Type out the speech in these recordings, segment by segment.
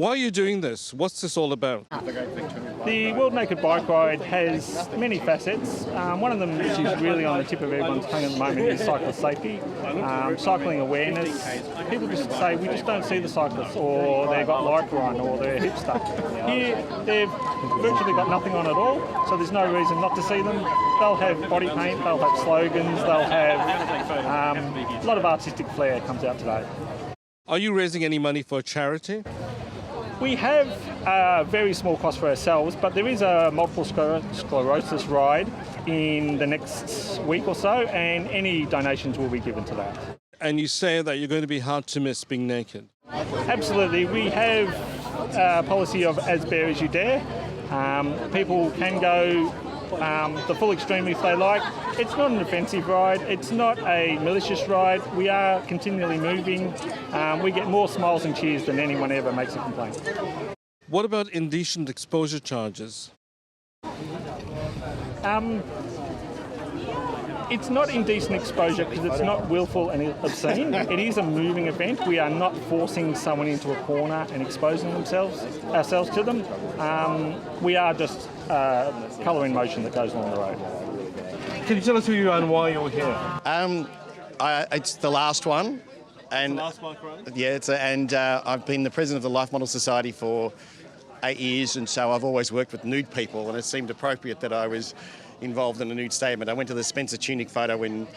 Why are you doing this? What's this all about? The World Naked Bike Ride has many facets. One of them, which is really on the tip of everyone's tongue at the moment, is cyclist safety, cycling awareness. People just say, we just don't see the cyclists, or they've got Lycra on, or they're hip stuck. Here, they've virtually got nothing on at all, so there's no reason not to see them. They'll have body paint, they'll have slogans, they'll have a lot of artistic flair comes out today. Are you raising any money for a charity? We have a very small cost for ourselves, but there is a multiple sclerosis ride in the next week or so, and any donations will be given to that. And you say that you're going to be hard to miss being naked. Absolutely. We have a policy of as bare as you dare. People can go the full extreme if they like. It's not an offensive ride. It's not a malicious ride. We are continually moving. We get more smiles and cheers than anyone ever makes a complaint. What about indecent exposure charges? It's not indecent exposure because it's not willful and obscene. It is a moving event. We are not forcing someone into a corner and exposing ourselves to them. We are just colour in motion that goes along the road. Can you tell us who you are and why you're here? It's the last one. And Last bike ride? yeah, I've been the president of the Life Model Society for 8 years, and so I've always worked with nude people, and it seemed appropriate that I was involved in a nude statement. I went to the Spencer Tunick photo in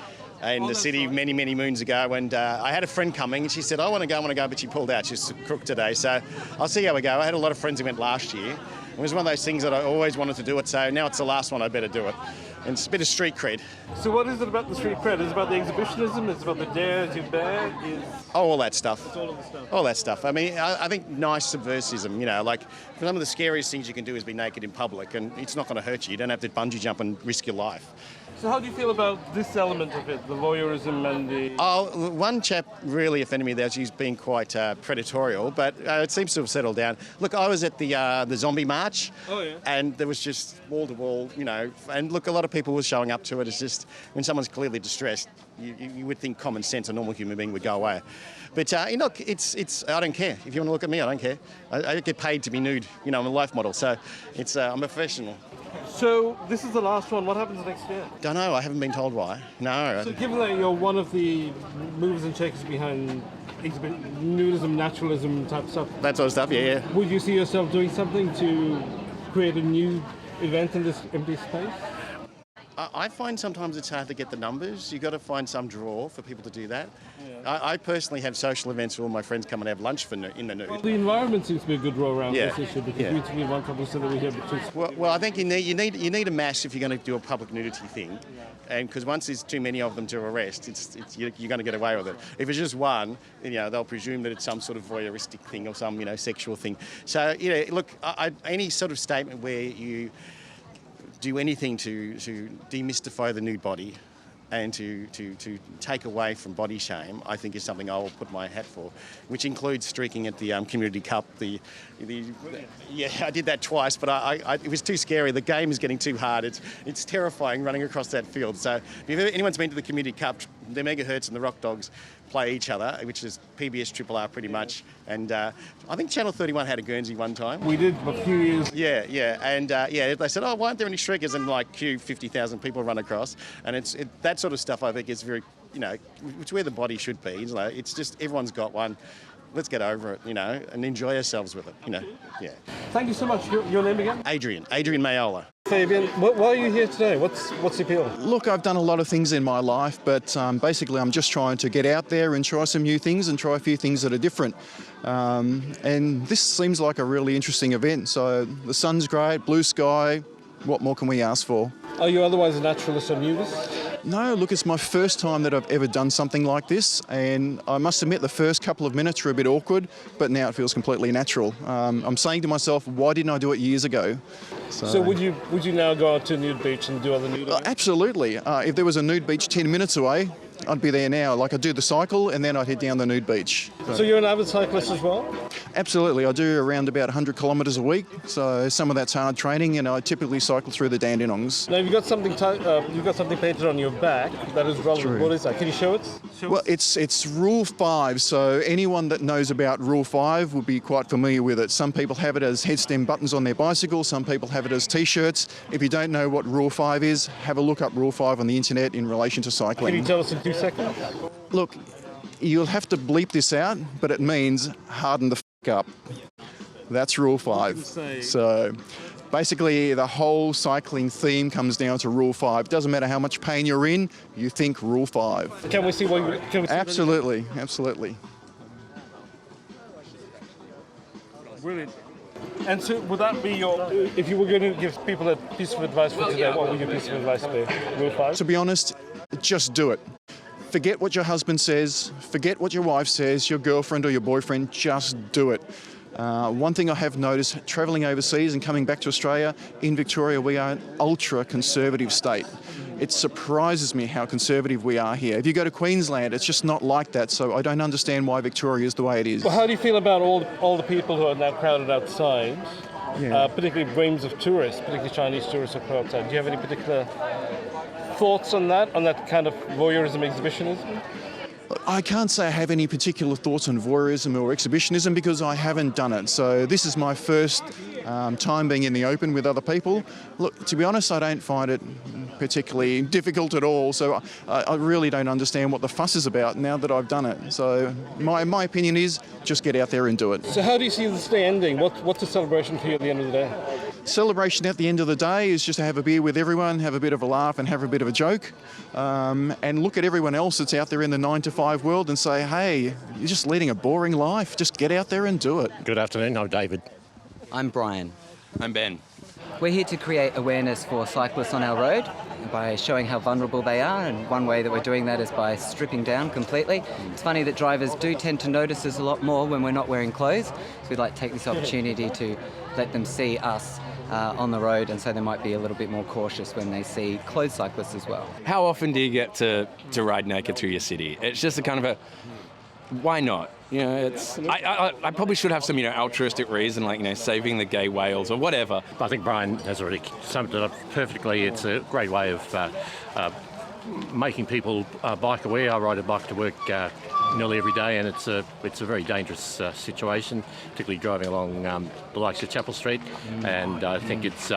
the city many, many moons ago, and I had a friend coming, and she said, I want to go, but she pulled out. She's crook today, so I'll see how we go. I had a lot of friends who went last year. It was one of those things that I always wanted to do it, so now it's the last one, I better do it. And it's a bit of street cred. So what is it about the street cred? Is it about the exhibitionism? Is it about the dare to bear? Oh, all that stuff. It's all of the stuff. All that stuff. I mean, I think nice subversivism, you know, like some of the scariest things you can do is be naked in public, and it's not going to hurt you. You don't have to bungee jump and risk your life. So how do you feel about this element of it, the voyeurism and the... Oh, one chap really offended me there. He's been quite predatorial, but it seems to have settled down. Look, I was at the zombie march, and there was just wall-to-wall, you know, and look, a lot of people were showing up to it. It's just, when someone's clearly distressed, you would think common sense, a normal human being would go away. But, you know, it's I don't care. If you want to look at me, I don't care. I get paid to be nude. You know, I'm a life model, so I'm a professional. So this is the last one. What happens next year? Don't know. I haven't been told why. No. So given that you're one of the movers and shakers behind nudism, naturalism type stuff. That sort of stuff, yeah. Would you see yourself doing something to create a new event in this empty space? I find sometimes it's hard to get the numbers. You've got to find some draw for people to do that. Yeah. I personally have social events where all my friends come and have lunch in the nude. Well, the environment seems to be a good draw around this issue because we one couple said that we have. Well, I think you need a mass if you're going to do a public nudity thing, and because once there's too many of them to arrest, you're going to get away with it. If it's just one, you know, they'll presume that it's some sort of voyeuristic thing or some sexual thing. So look, any sort of statement where you do anything to demystify the nude body and to take away from body shame, I think is something I will put my hat for, which includes streaking at the Community Cup. I did that twice, but it was too scary. The game is getting too hard. It's terrifying running across that field. So if anyone's been to the Community Cup, the Megahertz and the Rock Dogs play each other, which is PBS Triple R pretty much. And I think Channel 31 had a Guernsey one time. We did a few years. Yeah. And they said, why aren't there any shriekers? And like 50,000 people run across. And that sort of stuff I think is very, it's where the body should be. It's just everyone's got one. Let's get over it, and enjoy ourselves with it, Yeah. Thank you so much. Your name again? Adrian Mayola. Fabian, why are you here today? What's the appeal? Look, I've done a lot of things in my life, but basically I'm just trying to get out there and try some new things and try a few things that are different. And this seems like a really interesting event. So the sun's great, blue sky. What more can we ask for? Are you otherwise a naturalist or nudist? No, look, it's my first time that I've ever done something like this, and I must admit the first couple of minutes were a bit awkward, but now it feels completely natural. I'm saying to myself, why didn't I do it years ago? So would you now go out to a nude beach and do other nude? Absolutely. If there was a nude beach 10 minutes away, I'd be there now. Like I'd do the cycle and then I'd head down the nude beach. So you're an avid cyclist as well? Absolutely. I do around about 100 kilometres a week, so some of that's hard training, and I typically cycle through the Dandenongs. Now you've got something painted on your back that is relevant. True. What is that? Can you show it? Well, it's Rule 5, so anyone that knows about Rule 5 would be quite familiar with it. Some people have it as headstem buttons on their bicycle, some people have it as T-shirts. If you don't know what Rule 5 is, have a look up Rule 5 on the internet in relation to cycling. Can you tell us in 2 seconds? Look, you'll have to bleep this out, but it means harden the up. That's Rule 5. So basically the whole cycling theme comes down to Rule 5. Doesn't matter how much pain you're in, you think Rule 5. Can we see what you... Can we see Absolutely, absolutely. Brilliant. And so would that be your... If you were going to give people a piece of advice for today, what would your piece of advice be? Rule 5? To be honest, just do it. Forget what your husband says, forget what your wife says, your girlfriend or your boyfriend, just do it. One thing I have noticed, travelling overseas and coming back to Australia, in Victoria we are an ultra-conservative state. It surprises me how conservative we are here. If you go to Queensland, it's just not like that, so I don't understand why Victoria is the way it is. Well, how do you feel about all the people who are now crowded outside, particularly reams of tourists, particularly Chinese tourists who are outside? Do you have any particular thoughts on that kind of voyeurism, exhibitionism? I can't say I have any particular thoughts on voyeurism or exhibitionism because I haven't done it. So this is my first time being in the open with other people. Look, to be honest, I don't find it particularly difficult at all. So I really don't understand what the fuss is about now that I've done it. So my opinion is just get out there and do it. So how do you see this day ending? What's the celebration for you at the end of the day? Celebration at the end of the day is just to have a beer with everyone, have a bit of a laugh and have a bit of a joke, and look at everyone else that's out there in the 9-to-5 world and say, hey, you're just leading a boring life. Just get out there and do it. Good afternoon, I'm David. I'm Brian. I'm Ben. We're here to create awareness for cyclists on our road by showing how vulnerable they are, and one way that we're doing that is by stripping down completely. It's funny that drivers do tend to notice us a lot more when we're not wearing clothes, so we'd like to take this opportunity to let them see us on the road, and so they might be a little bit more cautious when they see clothed cyclists as well. How often do you get to ride naked through your city? It's just a kind of a, why not? You know, it's I probably should have some, altruistic reason, like, saving the gay whales or whatever. I think Brian has already summed it up perfectly. It's a great way of making people bike aware. I ride a bike to work nearly every day, and it's a very dangerous situation, particularly driving along the likes of Chapel Street. And I think it's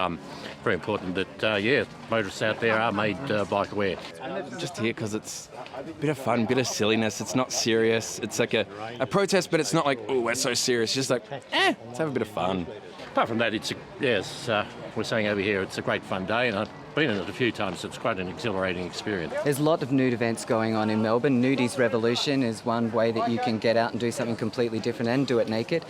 very important that motorists out there are made bike aware. Just here because it's a bit of fun, bit of silliness. It's not serious. It's like a protest, but it's not like, oh, we're so serious. Just like, let's have a bit of fun. Apart from that, we're saying over here, it's a great fun day, and I've been in it a few times. It's quite an exhilarating experience. There's a lot of nude events going on in Melbourne. Nudity's Revolution is one way that you can get out and do something completely different and do it naked.